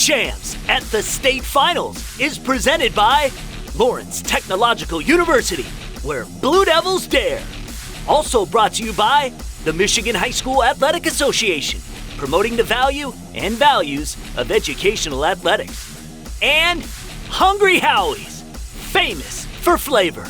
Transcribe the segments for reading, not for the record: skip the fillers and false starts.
CHAMPS at the state finals is presented by Lawrence Technological University, where Blue Devils dare. Also brought to you by the Michigan High School Athletic Association, promoting the value and values of educational athletics. And Hungry Howie's, famous for flavor.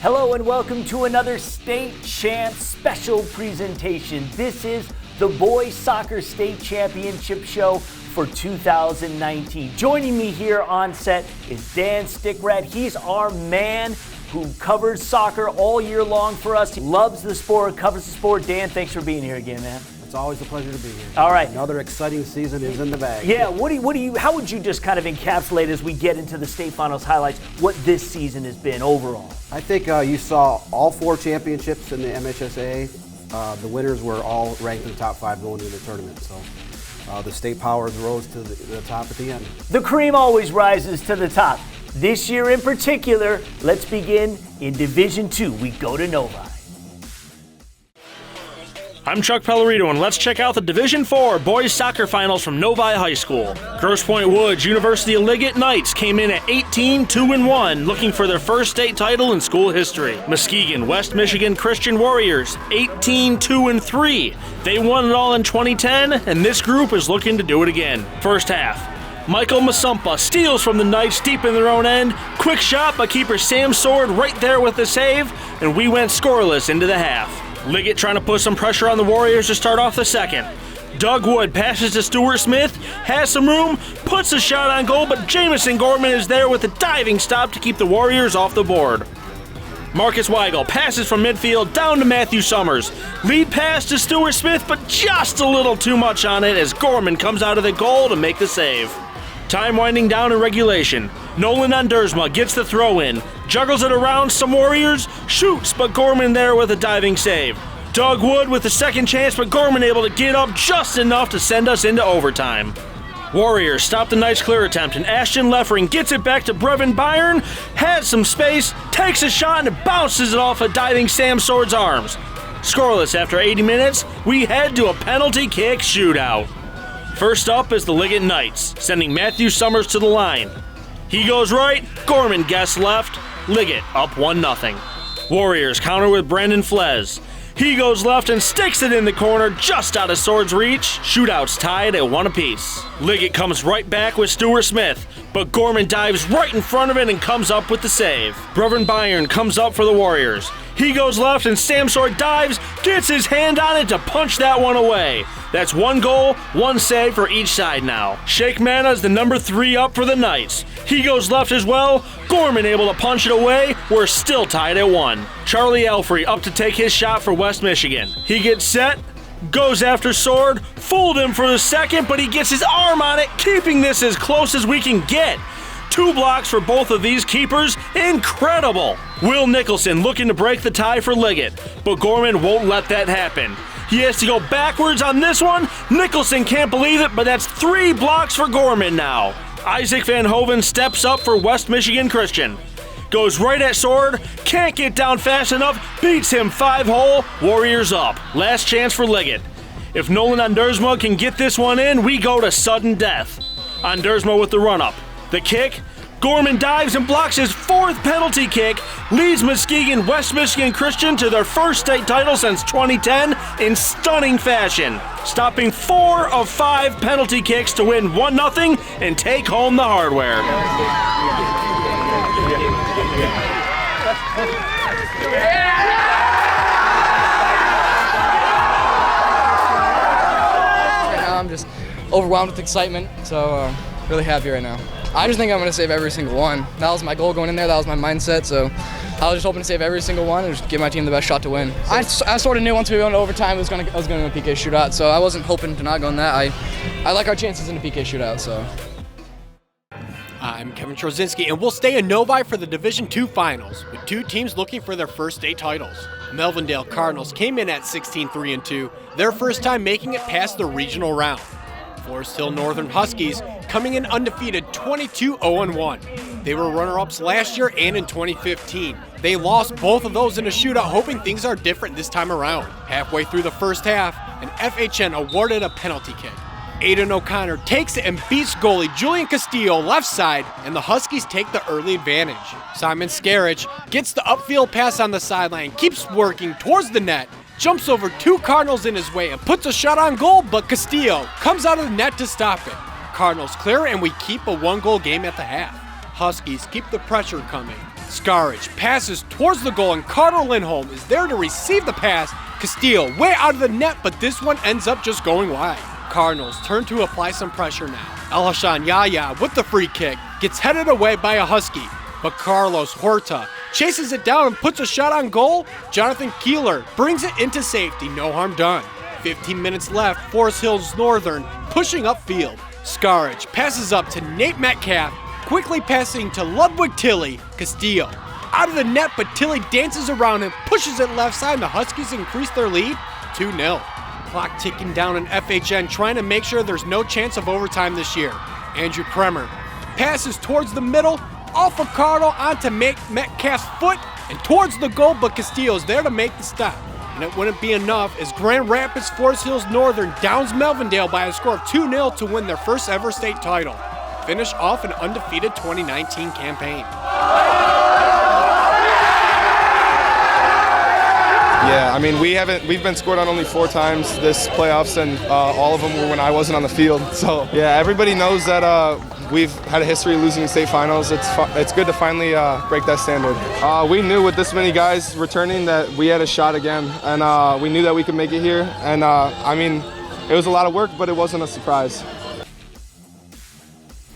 Hello and welcome to another State Champs special presentation. This is the Boys Soccer State Championship Show for 2019. Joining me here on set is Dan Stickrat. He's our man who covers soccer all year long for us. He loves the sport, covers the sport. Dan, thanks for being here again, man. It's always a pleasure to be here. All right. Another exciting season is in the bag. Yeah, how would you just kind of encapsulate as we get into the state finals highlights what this season has been overall? I think you saw all 4 championships in the MHSAA. The winners were all ranked in the top 5 going into the tournament. So the state powers rose to the top at the end. The cream always rises to the top. This year in particular, let's begin in Division II. We go to Novi. I'm Chuck Pellerito, and let's check out the Division IV boys soccer finals from Novi High School. Grosse Pointe Woods University of Liggett Knights came in at 18-2-1, looking for their first state title in school history. Muskegon West Michigan Christian Warriors 18-2-3. They won it all in 2010, and this group is looking to do it again. First half, Michael Masumpa steals from the Knights deep in their own end. Quick shot by keeper Sam Sword right there with the save, and we went scoreless into the half. Liggett trying to put some pressure on the Warriors to start off the second. Doug Wood passes to Stuart Smith, has some room, puts a shot on goal, but Jamison Gorman is there with a diving stop to keep the Warriors off the board. Marcus Weigel passes from midfield down to Matthew Summers. Lead pass to Stuart Smith, but just a little too much on it as Gorman comes out of the goal to make the save. Time winding down in regulation. Nolan Andersma gets the throw in, juggles it around some Warriors, shoots, but Gorman there with a diving save. Doug Wood with the second chance, but Gorman able to get up just enough to send us into overtime. Warriors stop the Knights' clear attempt, and Ashton Leffering gets it back to Brevin Byron, has some space, takes a shot, and bounces it off a diving Sam Sword's arms. Scoreless after 80 minutes, we head to a penalty kick shootout. First up is the Liggett Knights, sending Matthew Summers to the line. He goes right, Gorman guesses left, Liggett up 1-0. Warriors counter with Brandon Flez. He goes left and sticks it in the corner just out of Sword's reach. Shootouts tied at 1 apiece. Liggett comes right back with Stuart Smith, but Gorman dives right in front of it and comes up with the save. Brevin Byron comes up for the Warriors. He goes left and Sam Sword dives, gets his hand on it to punch that one away. That's 1 goal, 1 save for each side now. Sheikh Manna is the number 3 up for the Knights. He goes left as well. Gorman able to punch it away. We're still tied at 1. Charlie Elfrey up to take his shot for West Michigan. He gets set, goes after Sword, fooled him for the second, but he gets his arm on it, keeping this as close as we can get. 2 blocks for both of these keepers. Incredible! Will Nicholson looking to break the tie for Liggett, but Gorman won't let that happen. He has to go backwards on this one. Nicholson can't believe it, but that's 3 blocks for Gorman now. Isaac Van Hoven steps up for West Michigan Christian. Goes right at Sword, can't get down fast enough, beats him 5-hole, Warriors up. Last chance for Liggett. If Nolan Andersma can get this one in, we go to sudden death. Andersma with the run-up. The kick, Gorman dives and blocks his 4th penalty kick, leads Muskegon West Michigan Christian to their first state title since 2010 in stunning fashion, stopping 4 of 5 penalty kicks to win 1-0 and take home the hardware. Right now I'm just overwhelmed with excitement, so really happy right now. I just think I'm going to save every single one. That was my goal going in there. That was my mindset. So I was just hoping to save every single one and just give my team the best shot to win. I sort of knew once we went to overtime I was going to win a PK shootout. So I wasn't hoping to not go in that. I like our chances in a PK shootout. So. I'm Kevin Trozinski, and we'll stay in Novi for the Division II finals, with 2 teams looking for their first state titles. Melvindale Cardinals came in at 16-3-2, their first time making it past the regional round. Forest Hill Northern Huskies coming in undefeated 22-0-1. They were runner-ups last year and in 2015. They lost both of those in a shootout, hoping things are different this time around. Halfway through the first half, and FHN awarded a penalty kick. Aiden O'Connor takes it and beats goalie Julian Castillo left side, and the Huskies take the early advantage. Simon Scarich gets the upfield pass on the sideline, keeps working towards the net, jumps over 2 Cardinals in his way and puts a shot on goal, but Castillo comes out of the net to stop it. Cardinals clear, and we keep a 1-goal game at the half. Huskies keep the pressure coming. Scarich passes towards the goal, and Carter Lindholm is there to receive the pass. Castillo way out of the net, but this one ends up just going wide. Cardinals turn to apply some pressure now. Elhashan Yaya with the free kick gets headed away by a Husky, but Carlos Huerta chases it down and puts a shot on goal. Jonathan Keeler brings it into safety, no harm done. 15 minutes left, Forest Hills Northern pushing upfield. Scarich passes up to Nate Metcalf, quickly passing to Ludwig Tilley. Castillo out of the net, but Tilley dances around and pushes it left side, and the Huskies increase their lead 2-0. Clock ticking down in FHN, trying to make sure there's no chance of overtime this year. Andrew Kremer passes towards the middle, off of Cardinal onto Metcalf's foot and towards the goal, but Castillo's there to make the stop. And it wouldn't be enough as Grand Rapids Forest Hills Northern downs Melvindale by a score of 2-0 to win their first ever state title. Finish off an undefeated 2019 campaign. Yeah, I mean, we've been scored on only 4 times this playoffs, and all of them were when I wasn't on the field. So yeah, everybody knows that we've had a history of losing in state finals. It's good to finally break that standard. We knew with this many guys returning that we had a shot again, and we knew that we could make it here. And I mean, it was a lot of work, but it wasn't a surprise.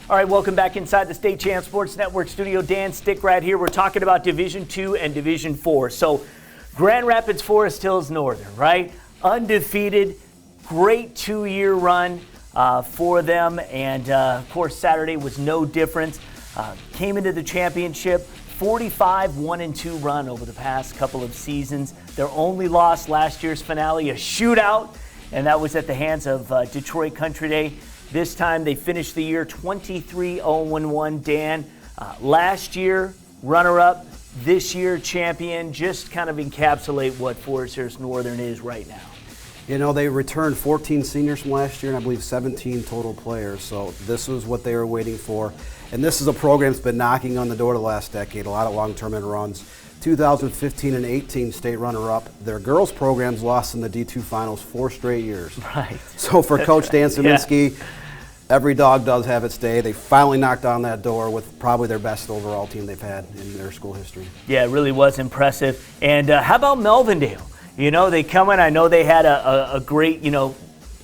All right, welcome back inside the State Champ Sports Network studio. Dan Stickrad here. We're talking about Division II and Division IV. So Grand Rapids Forest Hills Northern, right? Undefeated, great 2-year run for them. And, of course, Saturday was no different. Came into the championship, 45 1-2 run over the past couple of seasons. Their only loss last year's finale, a shootout, and that was at the hands of Detroit Country Day. This time they finished the year 23-0-1. Dan, last year, runner-up. This year, champion. Just kind of encapsulate what Forest Hills Northern is right now. You know, they returned 14 seniors from last year and I believe 17 total players. So this was what they were waiting for. And this is a program that's been knocking on the door the last decade. A lot of long-term runs. 2015 and 18 state runner-up. Their girls' programs lost in the D2 finals 4 straight years. Right. So for Coach Dan Saminsky, every dog does have its day. They finally knocked on that door with probably their best overall team they've had in their school history. Yeah, it really was impressive. And how about Melvindale? You know, they come in, I know they had a great,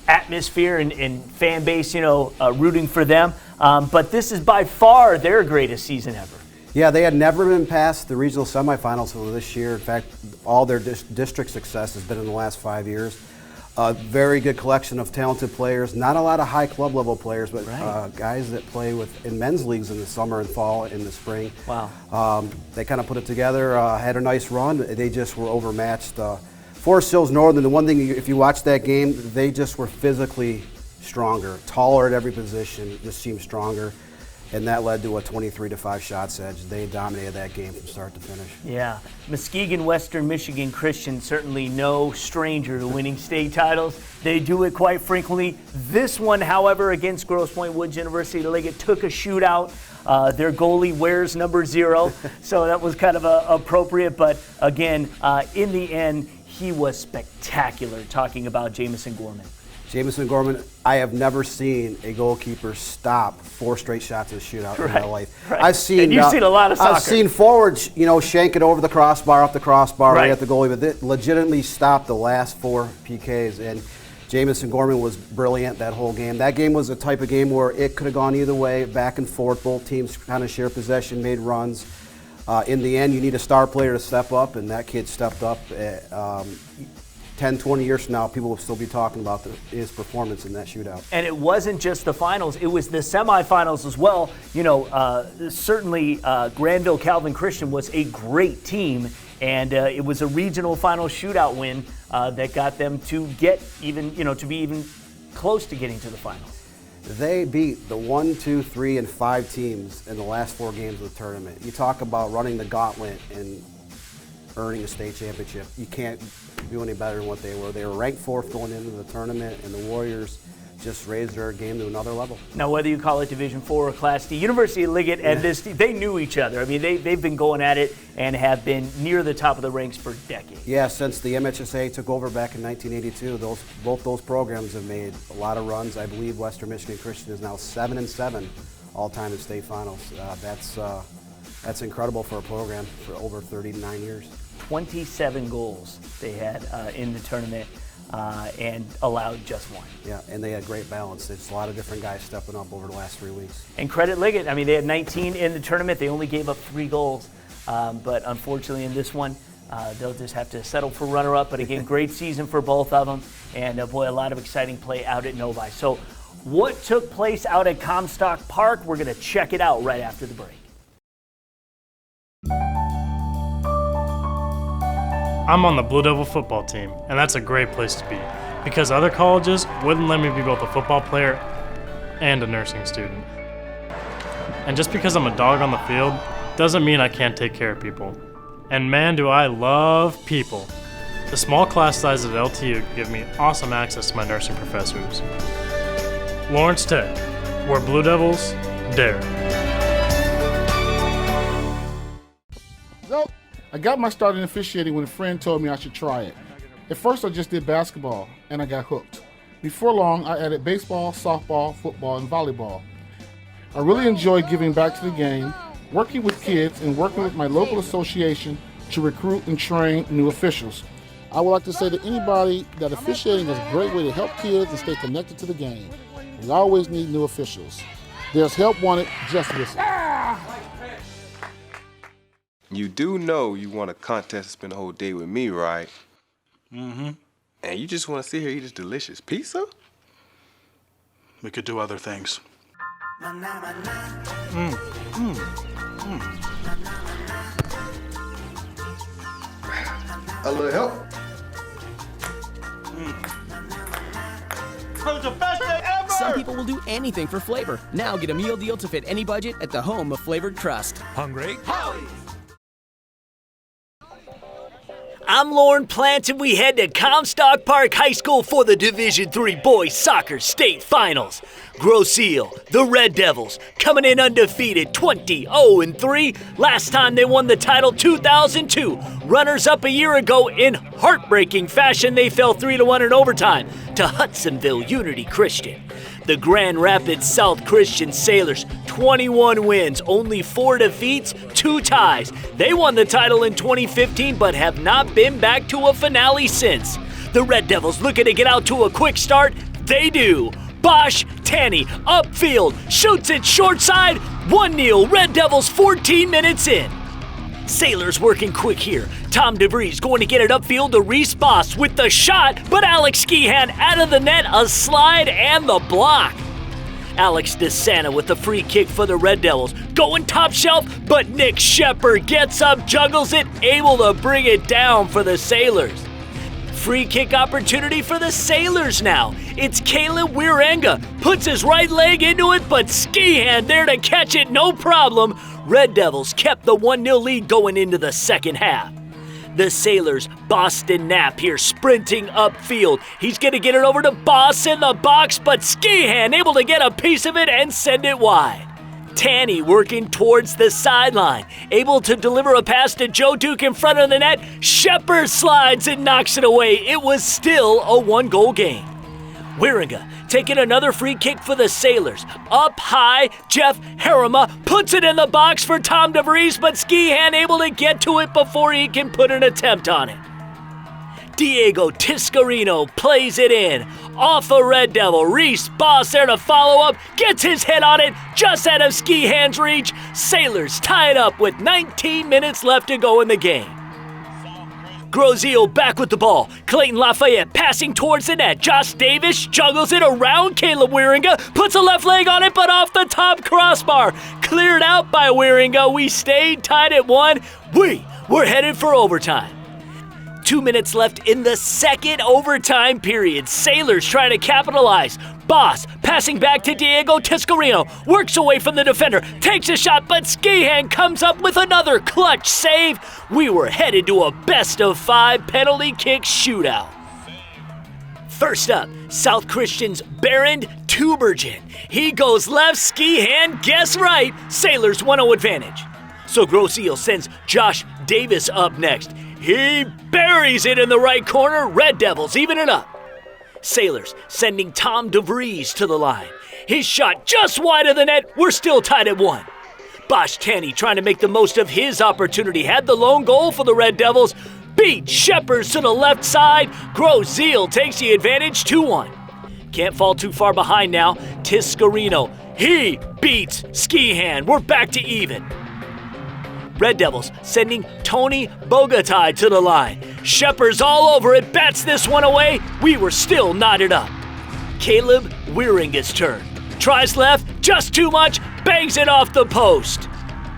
atmosphere and fan base, rooting for them. But this is by far their greatest season ever. Yeah, they had never been past the regional semifinals until this year. In fact, all their district success has been in the last 5 years. A very good collection of talented players. Not a lot of high club level players, but guys that play in men's leagues in the summer and fall and the spring. Wow. They kind of put it together, had a nice run. They just were overmatched. Forest Hills Northern, the one thing, if you watch that game, they just were physically stronger, taller at every position, just seemed stronger. And that led to a 23-5 shots edge. They dominated that game from start to finish. Yeah. Muskegon Western Michigan Christian, certainly no stranger to winning state titles. They do it quite frequently. This one, however, against Grosse Pointe Woods University Liggett, took a shootout. Their goalie wears number 0, so that was kind of appropriate. But again, in the end, he was spectacular, talking about Jamison Gorman. Jamison Gorman, I have never seen a goalkeeper stop 4 straight shots in a shootout in my life. Right. I've seen, and you've seen a lot of soccer. I've seen forwards, shank it over the crossbar, off the crossbar, right at the goalie, but they legitimately stopped the last 4 PKs. And Jamison Gorman was brilliant that whole game. That game was a type of game where it could have gone either way, back and forth. Both teams kind of shared possession, made runs. In the end, you need a star player to step up, and that kid stepped up. 10, 20 years from now, people will still be talking about his performance in that shootout. And it wasn't just the finals, it was the semifinals as well. Certainly Granville Calvin Christian was a great team, and it was a regional final shootout win that got them to get even, to be even close to getting to the finals. They beat the 1, 2, 3, and 5 teams in the last 4 games of the tournament. You talk about running the gauntlet and earning a state championship. You can't do any better than what they were. They were ranked 4th going into the tournament, and the Warriors just raised their game to another level. Now, whether you call it Division IV or Class D, University of Liggett and this team, they knew each other. I mean, they've been going at it and have been near the top of the ranks for decades. Yeah, since the MHSAA took over back in 1982, both those programs have made a lot of runs. I believe Western Michigan Christian is now 7-7 all-time in state finals. That's incredible for a program for over 39 years. 27 goals they had in the tournament. And allowed just one. Yeah, and they had great balance. There's a lot of different guys stepping up over the last 3 weeks. And credit Liggett. I mean, they had 19 in the tournament. They only gave up 3 goals. But unfortunately in this one, they'll just have to settle for runner-up. But again, great season for both of them. And boy, a lot of exciting play out at Novi. So what took place out at Comstock Park? We're going to check it out right after the break. I'm on the Blue Devil football team, and that's a great place to be because other colleges wouldn't let me be both a football player and a nursing student. And just because I'm a dog on the field doesn't mean I can't take care of people. And man, do I love people. The small class sizes at LTU give me awesome access to my nursing professors. Lawrence Tech, where Blue Devils dare. So, I got my start in officiating when a friend told me I should try it. At first I just did basketball, and I got hooked. Before long, I added baseball, softball, football, and volleyball. I really enjoy giving back to the game, working with kids, and working with my local association to recruit and train new officials. I would like to say to anybody that officiating is a great way to help kids and stay connected to the game. We always need new officials. There's help wanted, just listen. You do know you want a contest to spend the whole day with me, right? Mm-hmm. And you just want to sit here and eat this delicious pizza? We could do other things. A little help? That was the best day ever! Some people will do anything for flavor. Now get a meal deal to fit any budget at the home of Flavored Crust. Hungry? Howie! I'm Lauren Plant, and we head to Comstock Park High School for the Division III Boys Soccer State Finals. Grosse Ile, the Red Devils, coming in undefeated 20-0-3. Last time they won the title 2002. Runners-up a year ago in heartbreaking fashion, they fell 3-1 in overtime to Hudsonville Unity Christian. The Grand Rapids South Christian Sailors, 21 wins, only 4 defeats, 2 ties. They won the title in 2015 but have not been back to a finale since. The Red Devils looking to get out to a quick start. They do. Bosch Tanny upfield, shoots it short side, 1-0, Red Devils 14 minutes in. Sailors working quick here. Tom DeVries going to get it upfield to Reese Boss with the shot, but Alex Skehan out of the net, a slide and the block. Alex DeSanta with the free kick for the Red Devils. Going top shelf, but Nick Shepard gets up, juggles it, able to bring it down for the Sailors. Free kick opportunity for the Sailors now. It's Caleb Wierenga. Puts his right leg into it, but Skehan there to catch it, no problem. Red Devils kept the 1-0 lead going into the second half. The Sailors, Boston Knapp here sprinting upfield. He's going to get it over to Boss in the box, but Skehan able to get a piece of it and send it wide. Tanny working towards the sideline, able to deliver a pass to Joe Duke in front of the net. Shepard slides and knocks it away. It was still a 1-goal game. Wierenga taking another free kick for the Sailors. Up high, Jeff Harima puts it in the box for Tom DeVries, but Skehan able to get to it before he can put an attempt on it. Diego Tiscarino plays it in. Off a Red Devil. Reese Boss there to follow up. Gets his head on it just out of Skehan's reach. Sailors tie it up with 19 minutes left to go in the game. Grosse Ile back with the ball. Clayton Lafayette passing towards the net. Josh Davis juggles it around Caleb Wierenga. Puts a left leg on it, but off the top crossbar. Cleared out by Wierenga. We stayed tied at 1. We're headed for overtime. 2 minutes left in the second overtime period. Sailors try to capitalize. Boss passing back to Diego Tiscarino. Works away from the defender. Takes a shot, but Skihan comes up with another clutch save. We were headed to a best-of-5 penalty kick shootout. First up, South Christian's Barron Tubergen. He goes left, Skihan, guess right. Sailors 1-0 advantage. So Grosse Ile sends Josh Davis up next. He buries it in the right corner. Red Devils even it up. Sailors sending Tom DeVries to the line. His shot just wide of the net. We're still tied at 1. Bosch Tanny trying to make the most of his opportunity. Had the lone goal for the Red Devils. Beat Shepherds to the left side. Grosse Ile takes the advantage 2-1. Can't fall too far behind now. Tiscarino. He beats Skihan. We're back to even. Red Devils sending Tony Bogatai to the line. Shepherds all over it, bats this one away. We were still knotted up. Caleb Wieringa's turn. Tries left, just too much, bangs it off the post.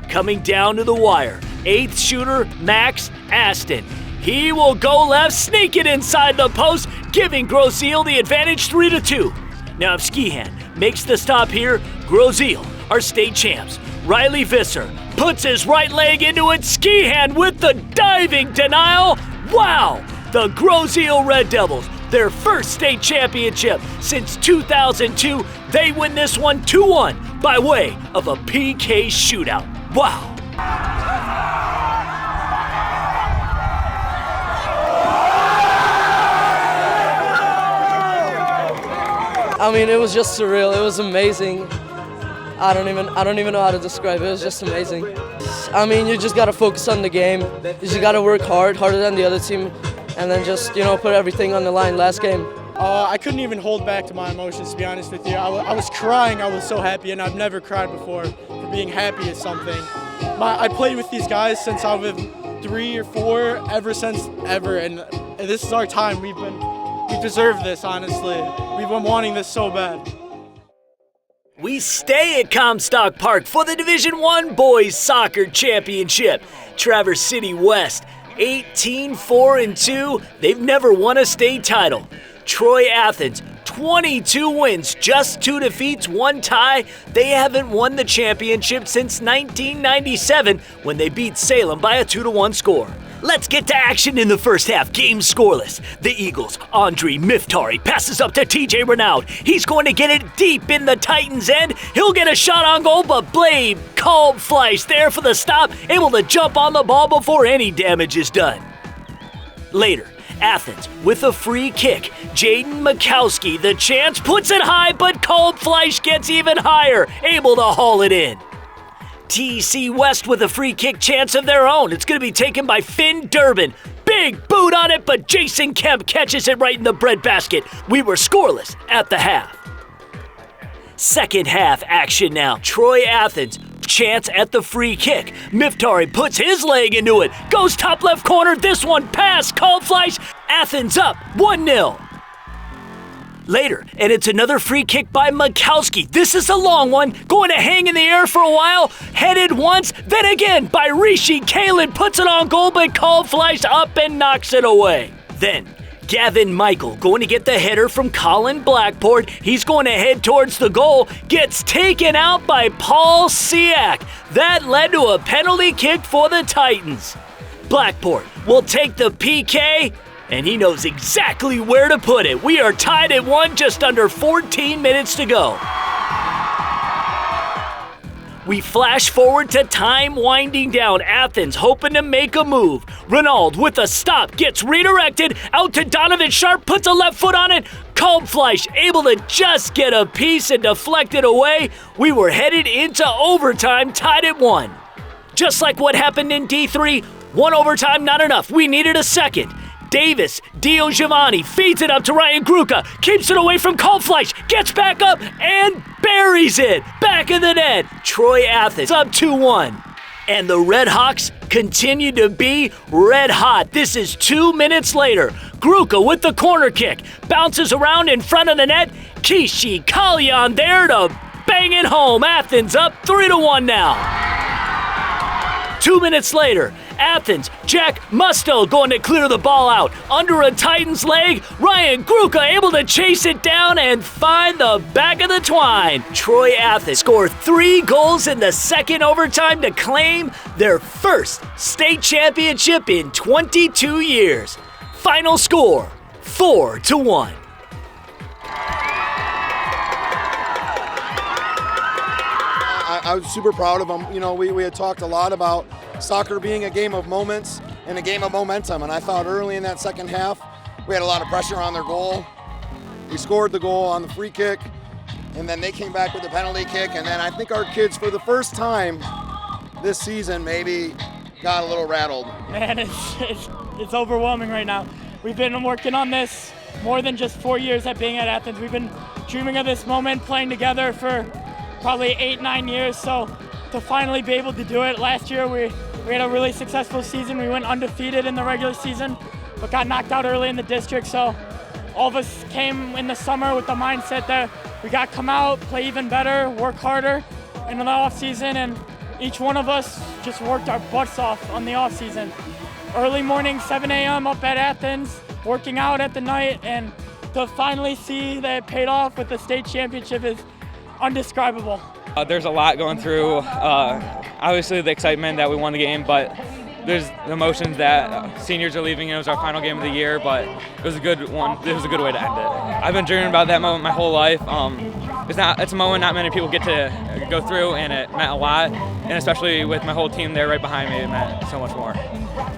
Coming down to the wire, 8th shooter Max Aston. He will go left, sneak it inside the post, giving Grosse Ile the advantage 3-2. Now if Skihan makes the stop here, Grosse Ile, our state champs. Riley Visser puts his right leg into it. Skihan with the diving denial. Wow! The Grosse Ile Red Devils, their first state championship since 2002. They win this one 2-1 by way of a PK shootout. Wow! I mean, it was just surreal. It was amazing. I don't even know how to describe it. It was just amazing. I mean, you just gotta focus on the game. You just gotta work hard, harder than the other team, and then just, put everything on the line last game. I couldn't even hold back to my emotions, to be honest with you. I was crying. I was so happy, and I've never cried before for being happy at something. I played with these guys since I was 3 or 4, ever, and this is our time. We deserve this, honestly. We've been wanting this so bad. We stay at Comstock Park for the Division I Boys Soccer Championship. Traverse City West, 18-4-2. They've never won a state title. Troy Athens, 22 wins, just 2 defeats, 1 tie. They haven't won the championship since 1997 when they beat Salem by a 2-1 score. Let's get to action in the first half. Game scoreless. The Eagles, Andre Miftari passes up to TJ Renaud. He's going to get it deep in the Titans' end. He'll get a shot on goal, but Blade Kalbfleisch there for the stop, able to jump on the ball before any damage is done. Later, Athens with a free kick. Jaden Mikowski, the chance, puts it high, but Kalbfleisch gets even higher, able to haul it in. TC West with a free kick chance of their own. It's going to be taken by Finn Durbin. Big boot on it, but Jason Kemp catches it right in the breadbasket. We were scoreless at the half. Second half action now. Troy Athens, chance at the free kick. Miftari puts his leg into it. Goes top left corner. This one past Kalbfleisch. Athens up 1-0. Later, and it's another free kick by Mikowski. This is a long one, going to hang in the air for a while. Headed once, then again by Rishi. Kalin puts it on goal, but Kalbfleisch up and knocks it away. Then, Gavin Michael going to get the header from Colin Blackport. He's going to head towards the goal. Gets taken out by Paul Siak. That led to a penalty kick for the Titans. Blackport will take the PK, and he knows exactly where to put it. We are tied at 1, just under 14 minutes to go. We flash forward to time winding down. Athens hoping to make a move. Renaud with a stop, gets redirected, out to Donovan Sharp, puts a left foot on it. Kalbfleisch able to just get a piece and deflect it away. We were headed into overtime, tied at 1. Just like what happened in D3, 1 overtime not enough. We needed a second. Davis, Dio Giovanni feeds it up to Ryan Gruca, keeps it away from Kalbfleisch, gets back up and buries it. Back in the net. Troy Athens up 2-1. And the Red Hawks continue to be red hot. This is 2 minutes later. Gruca with the corner kick. Bounces around in front of the net. Kishi Kalyan there to bang it home. Athens up 3-1 now. 2 minutes later, Athens, Jack Musto going to clear the ball out. Under a Titan's leg, Ryan Gruka able to chase it down and find the back of the twine. Troy Athens score 3 goals in the second overtime to claim their first state championship in 22 years. Final score, 4-1. I was super proud of them. You know, we had talked a lot about soccer being a game of moments and a game of momentum, and I thought early in that second half we had a lot of pressure on their goal. We scored the goal on the free kick, and then they came back with the penalty kick, and then I think our kids, for the first time this season, maybe got a little rattled. Man, it's overwhelming right now. We've been working on this more than just 4 years at being at Athens. We've been dreaming of this moment, playing together for probably 8-9 years, so to finally be able to do it. Last year we had a really successful season. We went undefeated in the regular season, but got knocked out early in the district, so all of us came in the summer with the mindset that we got to come out, play even better, work harder in the off season, and each one of us just worked our butts off on the off season. Early morning, 7 a.m. up at Athens, working out at the night, and to finally see that it paid off with the state championship is undescribable. There's a lot going through. Obviously the excitement that we won the game, but there's the emotions that seniors are leaving. It was our final game of the year, but it was a good one. It was a good way to end it. I've been dreaming about that moment my whole life. It's a moment not many people get to go through, and it meant a lot. And especially with my whole team there right behind me, it meant so much more.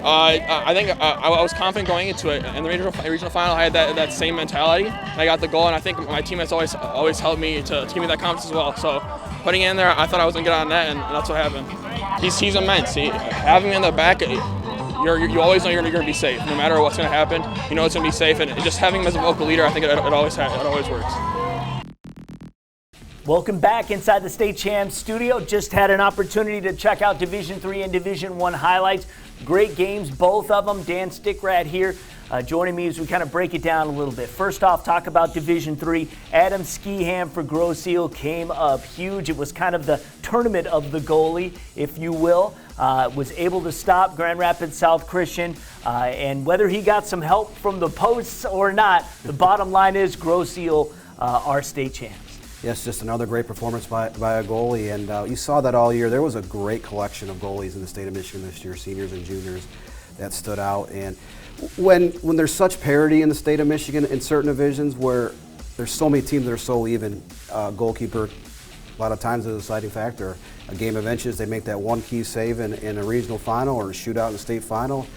I think I was confident going into it. In the regional final, I had that same mentality. I got the goal, and I think my team has always helped me to give me that confidence as well. So putting it in there, I thought I was going to get on net, and that's what happened. He's immense. Having him in the back, you always know you're going to be safe. No matter what's going to happen, you know it's going to be safe. And just having him as a vocal leader, I think it always works. Welcome back inside the State Champs studio. Just had an opportunity to check out Division III and Division I highlights. Great games, both of them. Dan Stickrat here joining me as we kind of break it down a little bit. First off, talk about Division III. Adam Skeeham for Grosse Ile came up huge. It was kind of the tournament of the goalie, if you will. Was able to stop Grand Rapids South Christian. And whether he got some help from the posts or not, the bottom line is Grosse Ile are state champs. Yes, just another great performance by a goalie, and you saw that all year. There was a great collection of goalies in the state of Michigan this year, seniors and juniors, that stood out. And when there's such parity in the state of Michigan in certain divisions where there's so many teams that are so even, goalkeeper a lot of times is a deciding factor. A game of inches, they make that one key save in a regional final or a shootout in the state final,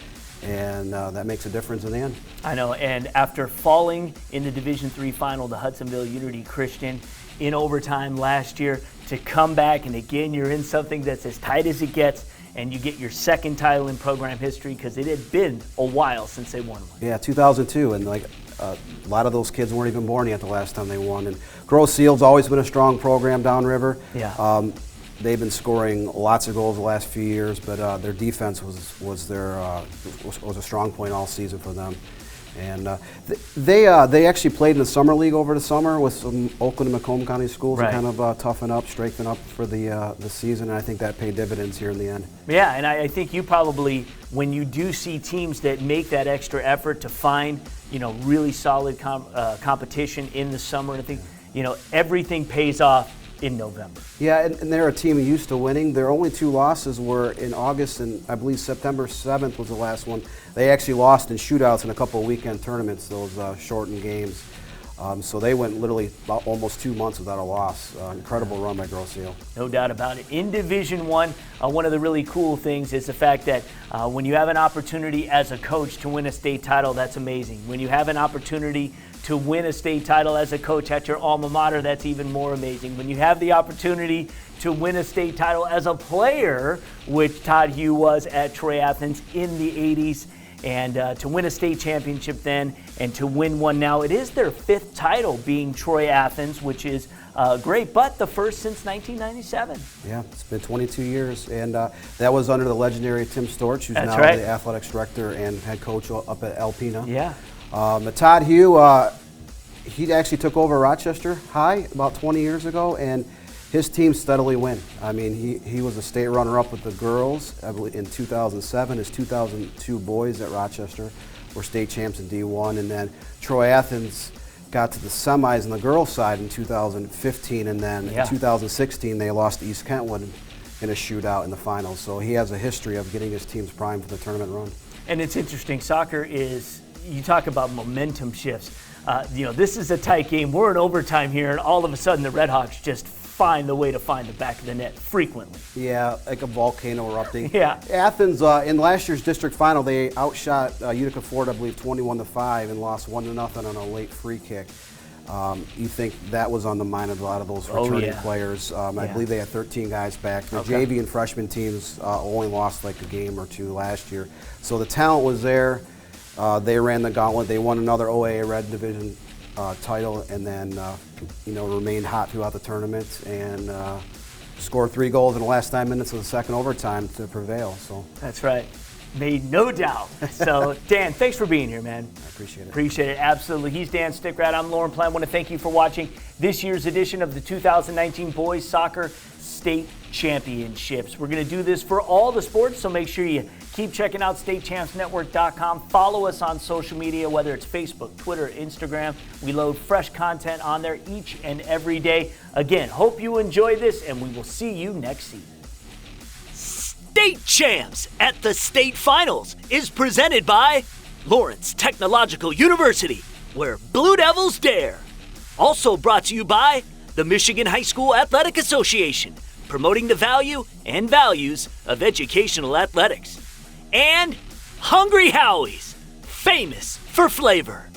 and that makes a difference in the end. I know, and after falling in the Division III final to Hudsonville Unity Christian in overtime last year, to come back, and again you're in something that's as tight as it gets, and you get your second title in program history, because it had been a while since they won one. Yeah, 2002, and a lot of those kids weren't even born yet the last time they won. And Grosse Ile's always been a strong program downriver. Yeah. They've been scoring lots of goals the last few years, but their defense was a strong point all season for them. And they actually played in the summer league over the summer with some Oakland and Macomb County schools to kind of toughen up, strengthen up for the season, and I think that paid dividends here in the end. Yeah, and I think you probably, when you do see teams that make that extra effort to find, really solid competition in the summer, and I think, everything pays off in November. Yeah, and they're a team used to winning. Their only two losses were in August, and I believe September 7th was the last one. They actually lost in shootouts in a couple of weekend tournaments, those shortened games. So they went literally about almost 2 months without a loss. Incredible run by Grosse Ile. No doubt about it. In Division I, one of the really cool things is the fact that when you have an opportunity as a coach to win a state title, that's amazing. When you have an opportunity to win a state title as a coach at your alma mater, that's even more amazing. When you have the opportunity to win a state title as a player, which Todd Hugh was at Troy Athens in the 80s, and to win a state championship then, and to win one now. It is their 5th title being Troy Athens, which is great, but the first since 1997. Yeah, it's been 22 years, and that was under the legendary Tim Storch, who's now the athletics director and head coach up at Alpena. Yeah. Todd Hugh, he actually took over Rochester High about 20 years ago, and his team steadily win. I mean, he was a state runner-up with the girls in 2007. His 2002 boys at Rochester were state champs in D1, and then Troy Athens got to the semis on the girls' side in 2015, and then in 2016 they lost to East Kentwood in a shootout in the finals. So he has a history of getting his teams primed for the tournament run. And it's interesting, soccer is, you talk about momentum shifts. This is a tight game. We're in overtime here, and all of a sudden the Redhawks just find the way to find the back of the net frequently. Yeah, like a volcano erupting. Yeah. Athens, in last year's district final, they outshot Utica Ford, I believe, 21-5 and lost 1-0 on a late free kick. You think that was on the mind of a lot of those returning players. I believe they had 13 guys back. The JV and freshman teams only lost like a game or two last year. So the talent was there. They ran the gauntlet. They won another OAA Red Division title, and then remained hot throughout the tournament and scored 3 goals in the last 9 minutes of the second overtime to prevail. So that's right. Made no doubt. So, Dan, thanks for being here, man. I appreciate it. Appreciate it, absolutely. He's Dan Stickrad. I'm Lauren Plant. I want to thank you for watching this year's edition of the 2019 Boys Soccer State Championships. We're going to do this for all the sports, so make sure you keep checking out statechampsnetwork.com. Follow us on social media, whether it's Facebook, Twitter, Instagram. We load fresh content on there each and every day. Again, hope you enjoy this, and we will see you next season. State Champs at the State Finals is presented by Lawrence Technological University, where Blue Devils dare. Also brought to you by the Michigan High School Athletic Association, promoting the value and values of educational athletics. And Hungry Howie's, famous for flavor.